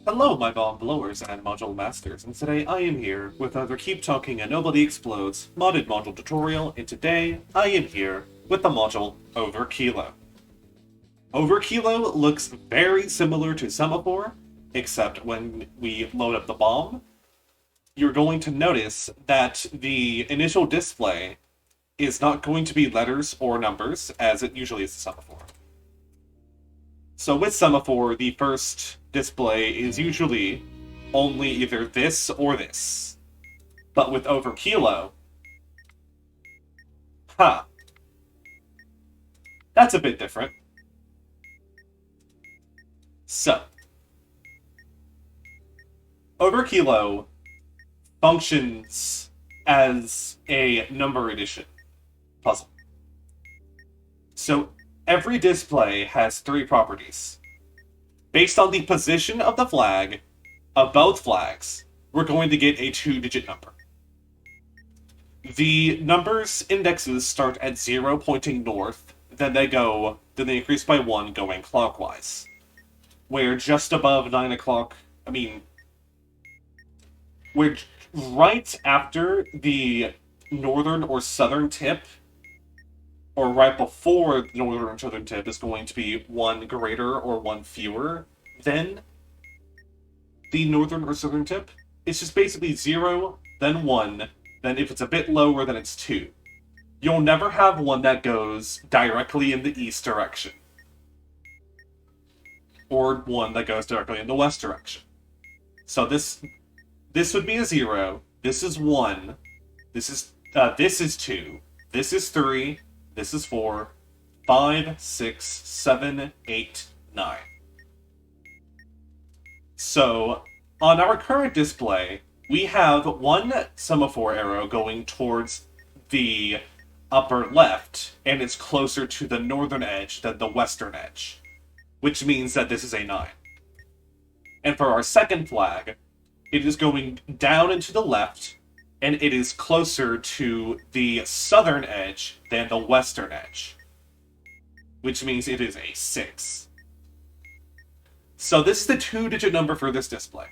Hello, my bomb blowers and module masters, and today I am here with another Keep Talking and Nobody Explodes modded module tutorial, and today I am here with the module Overkilo. Overkilo looks very similar to Semaphore, except when we load up the bomb, you're going to notice that the initial display is not going to be letters or numbers, as it usually is in Semaphore. So with Semaphore, the first display is usually only either this or this. But with Overkilo, that's a bit different. So, Overkilo functions as a number addition puzzle. So, every display has three properties. Based on the position of the flag, of both flags, we're going to get a two-digit number. The numbers indexes start at 0 pointing north, then they increase by 1 going clockwise. Where just above 9 o'clock, we're right after the northern or southern tip, or right before the northern or southern tip, is going to be 1 greater or 1 fewer than the northern or southern tip. It's just basically 0, then 1, then if it's a bit lower, then it's 2. You'll never have one that goes directly in the east direction. Or one that goes directly in the west direction. So this would be a 0, this is 1, this is 2, this is 3, this is 4, 5, 6, 7, 8, 9. So, on our current display, we have one semaphore arrow going towards the upper left, and it's closer to the northern edge than the western edge, which means that this is a 9. And for our second flag, it is going down and to the left, and it is closer to the southern edge than the western edge, which means it is a 6. So this is the two-digit number for this display.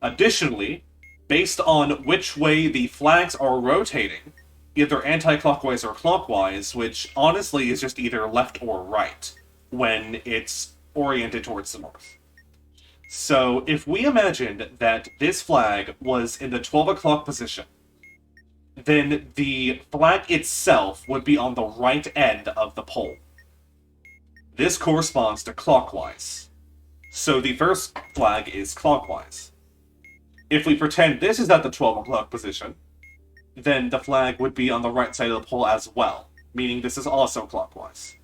Additionally, based on which way the flags are rotating, either anti-clockwise or clockwise, which honestly is just either left or right when it's oriented towards the north. So, if we imagined that this flag was in the 12 o'clock position, then the flag itself would be on the right end of the pole. This corresponds to clockwise. So the first flag is clockwise. If we pretend this is at the 12 o'clock position, then the flag would be on the right side of the pole as well, meaning this is also clockwise.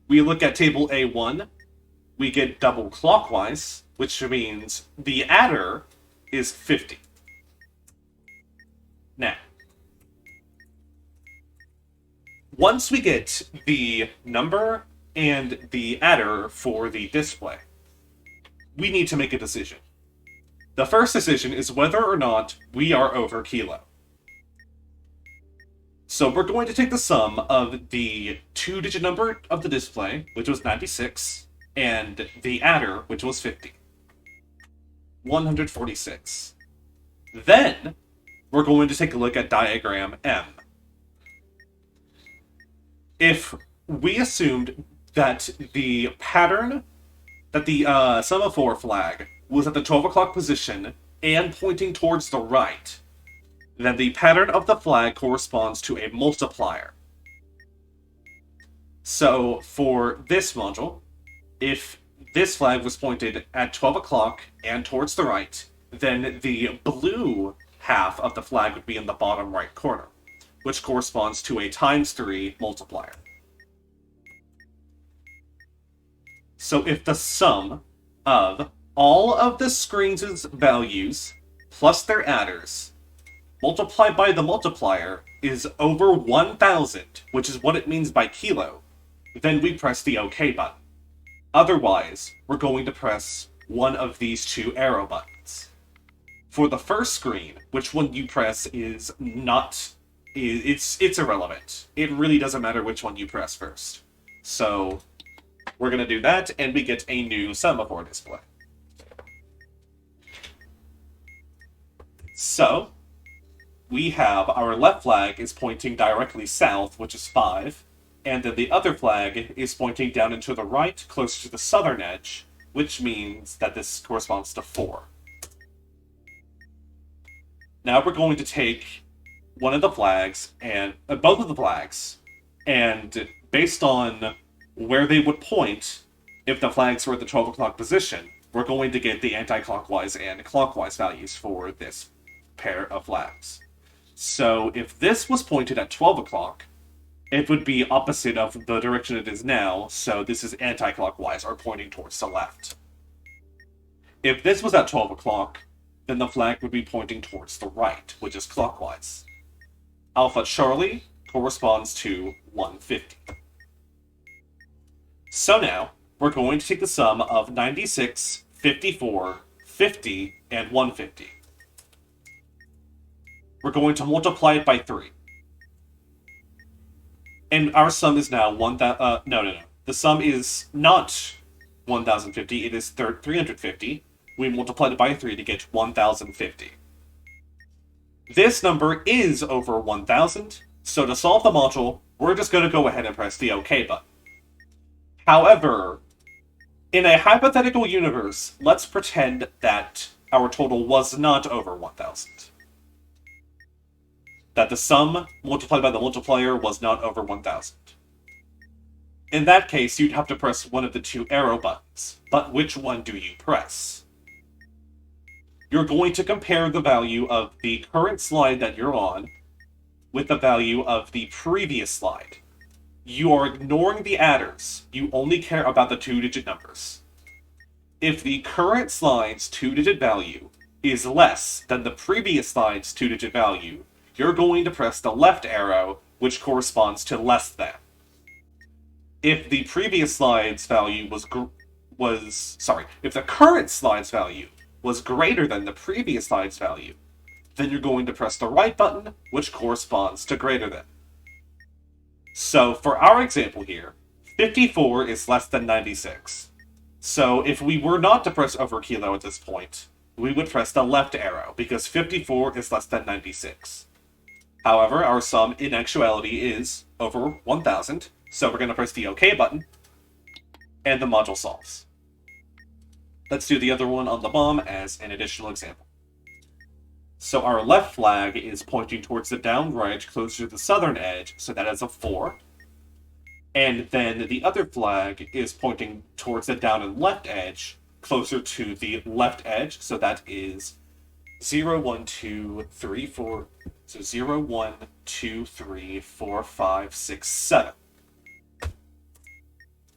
We look at table A1, we get double clockwise, which means the adder is 50. Now, once we get the number and the adder for the display, we need to make a decision. The first decision is whether or not we are Overkilo. So we're going to take the sum of the two-digit number of the display, which was 96, and the adder, which was 50. 146. Then, we're going to take a look at diagram M. If we assumed that the pattern, that the semaphore flag was at the 12 o'clock position and pointing towards the right, then the pattern of the flag corresponds to a multiplier. So, for this module, if this flag was pointed at 12 o'clock and towards the right, then the blue half of the flag would be in the bottom right corner, which corresponds to a times 3 multiplier. So if the sum of all of the screens' values plus their adders multiplied by the multiplier is over 1,000, which is what it means by kilo, then we press the OK button. Otherwise, we're going to press one of these two arrow buttons. For the first screen, which one you press is not... it's irrelevant. It really doesn't matter which one you press first. So, We're going to do that, and we get a new semaphore display. So, we have our left flag is pointing directly south, which is 5, and then the other flag is pointing down and to the right, closer to the southern edge, which means that this corresponds to 4. Now we're going to take one of the flags, and both of the flags, and based on where they would point, if the flags were at the 12 o'clock position, we're going to get the anti-clockwise and clockwise values for this pair of flags. So if this was pointed at 12 o'clock, it would be opposite of the direction it is now, so this is anti-clockwise, or pointing towards the left. If this was at 12 o'clock, then the flag would be pointing towards the right, which is clockwise. Alpha Charlie corresponds to 150. So now, we're going to take the sum of 96, 54, 50, and 150. We're going to multiply it by 3. And our sum is now 1,000... no. The sum is not 1,050, it is 350. We multiplied it by 3 to get 1,050. This number is over 1,000, so to solve the module, we're just going to go ahead and press the OK button. However, in a hypothetical universe, let's pretend that our total was not over 1,000. That the sum multiplied by the multiplier was not over 1,000. In that case, you'd have to press one of the 2 arrow buttons. But which one do you press? You're going to compare the value of the current slide that you're on with the value of the previous slide. You are ignoring the adders. You only care about the 2-digit numbers. If the current slide's 2-digit value is less than the previous slide's 2-digit value, you're going to press the left arrow, which corresponds to less than. If the previous slide's value if the current slide's value was greater than the previous slide's value, then you're going to press the right button, which corresponds to greater than. So for our example here, 54 is less than 96. So if we were not to press over kilo at this point, we would press the left arrow, because 54 is less than 96. However, our sum in actuality is over 1,000, so we're going to press the OK button, and the module solves. Let's do the other one on the bomb as an additional example. So our left flag is pointing towards the down right, closer to the southern edge, so that is a 4. And then the other flag is pointing towards the down and left edge, closer to the left edge, so that is 0, 1, 2, 3, 4. So 0, 1, 2, 3, 4, 5, 6, 7.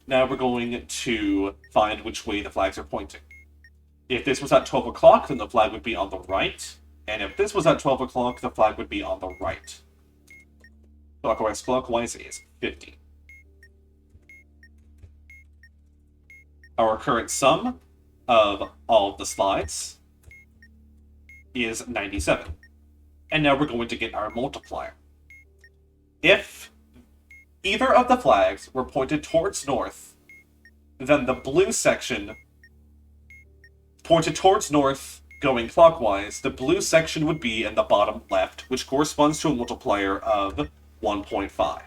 Now we're going to find which way the flags are pointing. If this was at 12 o'clock, then the flag would be on the right. And if this was at 12 o'clock, the flag would be on the right. Clockwise is 50. Our current sum of all of the slides is 97. And now we're going to get our multiplier. If either of the flags were pointed towards north, then the blue section pointed towards north going clockwise, the blue section would be in the bottom left, which corresponds to a multiplier of 1.5.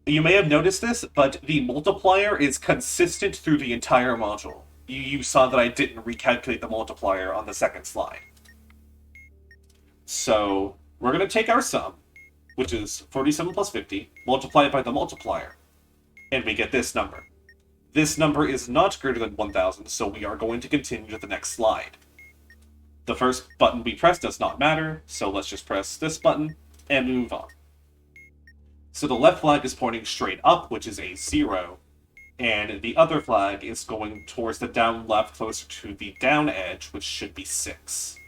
You may have noticed this, but the multiplier is consistent through the entire module. You saw that I didn't recalculate the multiplier on the second slide. So we're going to take our sum, which is 47 plus 50, multiply it by the multiplier, and we get this number. This number is not greater than 1,000, so we are going to continue to the next slide. The first button we press does not matter, so let's just press this button and move on. So the left flag is pointing straight up, which is a 0, and the other flag is going towards the down left, closer to the down edge, which should be 6.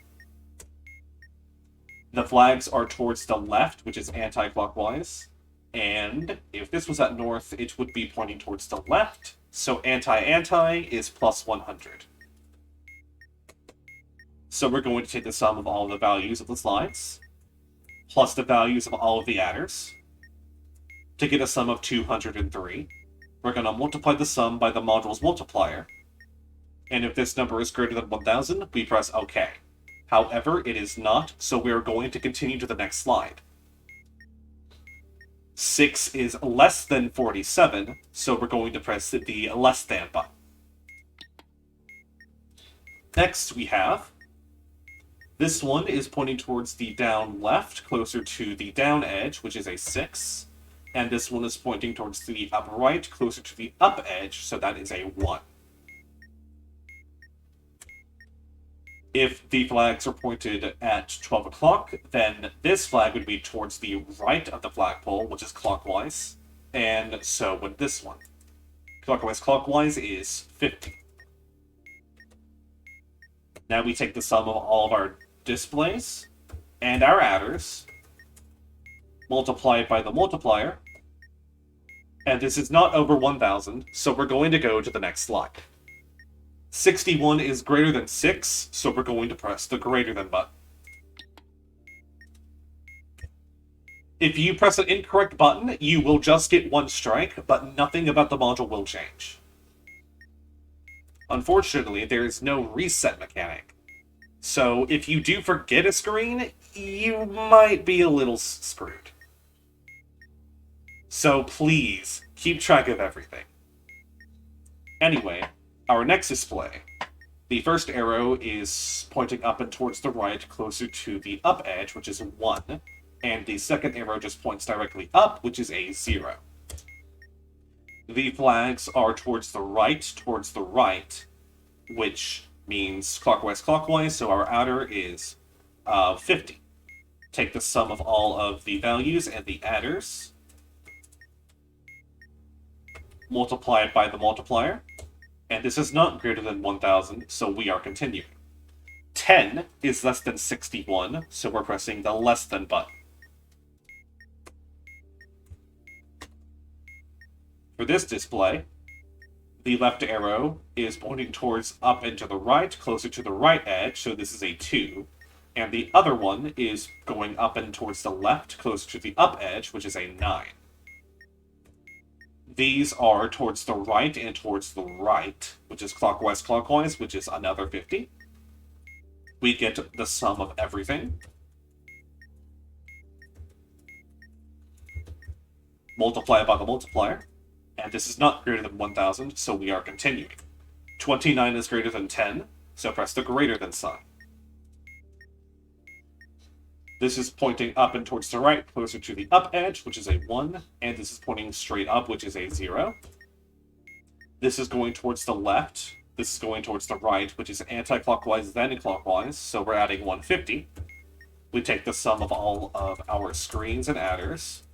The flags are towards the left, which is anti-clockwise, and if this was at north, it would be pointing towards the left, so anti-anti is plus 100. So we're going to take the sum of all the values of the slides, plus the values of all of the adders, to get a sum of 203. we're going to multiply the sum by the module's multiplier. And if this number is greater than 1000, we press OK. However, it is not, so we're going to continue to the next slide. 6 is less than 47, so we're going to press the less than button. Next, we have this one is pointing towards the down left, closer to the down edge, which is a 6. And this one is pointing towards the up right, closer to the up edge, so that is a 1. If the flags are pointed at 12 o'clock, then this flag would be towards the right of the flagpole, which is clockwise, and so would this one. Clockwise is 50. Now we take the sum of all of our displays and our adders, multiply it by the multiplier, and this is not over 1000, so we're going to go to the next slide. 61 is greater than 6, so we're going to press the greater than button. If you press an incorrect button, you will just get 1 strike, but nothing about the module will change. Unfortunately, there is no reset mechanic. So if you do forget a screen, you might be a little screwed. So please, keep track of everything. Anyway, our next display. The first arrow is pointing up and towards the right, closer to the up edge, which is 1. And the second arrow just points directly up, which is a 0. The flags are towards the right, which means clockwise, so our outer is 50. Take the sum of all of the values and the adders, multiply it by the multiplier, and this is not greater than 1000, so we are continuing. 10 is less than 61, so we're pressing the less than button. For this display, the left arrow is pointing towards up and to the right, closer to the right edge, so this is a 2. And the other one is going up and towards the left, closer to the up edge, which is a 9. These are towards the right and towards the right, which is clockwise, which is another 50. We get the sum of everything. Multiply it by the multiplier. And this is not greater than 1000, so we are continuing. 29 is greater than 10, so press the greater than sign. This is pointing up and towards the right, closer to the up edge, which is a 1, and this is pointing straight up, which is a 0. This is going towards the left, this is going towards the right, which is anti-clockwise, then clockwise, so we're adding 150. We take the sum of all of our screens and adders,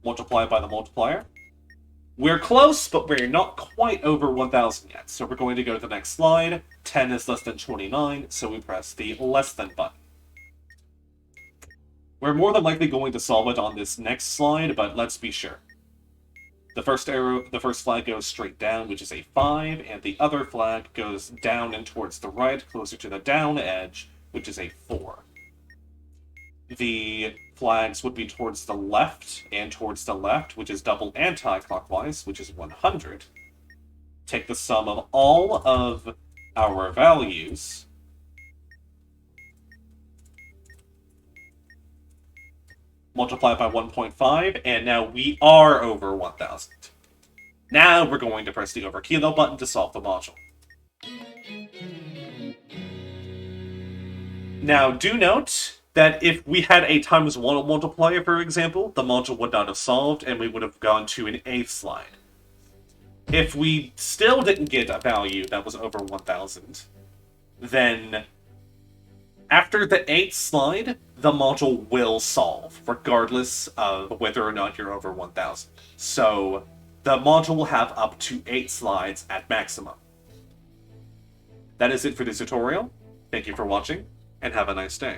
multiply by the multiplier. We're close, but we're not quite over 1000 yet, so we're going to go to the next slide. 10 is less than 29, so we press the less than button. We're more than likely going to solve it on this next slide, but let's be sure. The first flag goes straight down, which is a 5, and the other flag goes down and towards the right, closer to the down edge, which is a 4. The flags would be towards the left and towards the left, which is double anti-clockwise, which is 100. Take the sum of all of our values, multiply by 1.5, and now we are over 1000. Now we're going to press the over kilo button to solve the module. Now do note that if we had a ×1 multiplier, for example, the module would not have solved, and we would have gone to an 8th slide. If we still didn't get a value that was over 1000, then after the 8th slide, the module will solve, regardless of whether or not you're over 1000. So the module will have up to 8 slides at maximum. That is it for this tutorial. Thank you for watching, and have a nice day.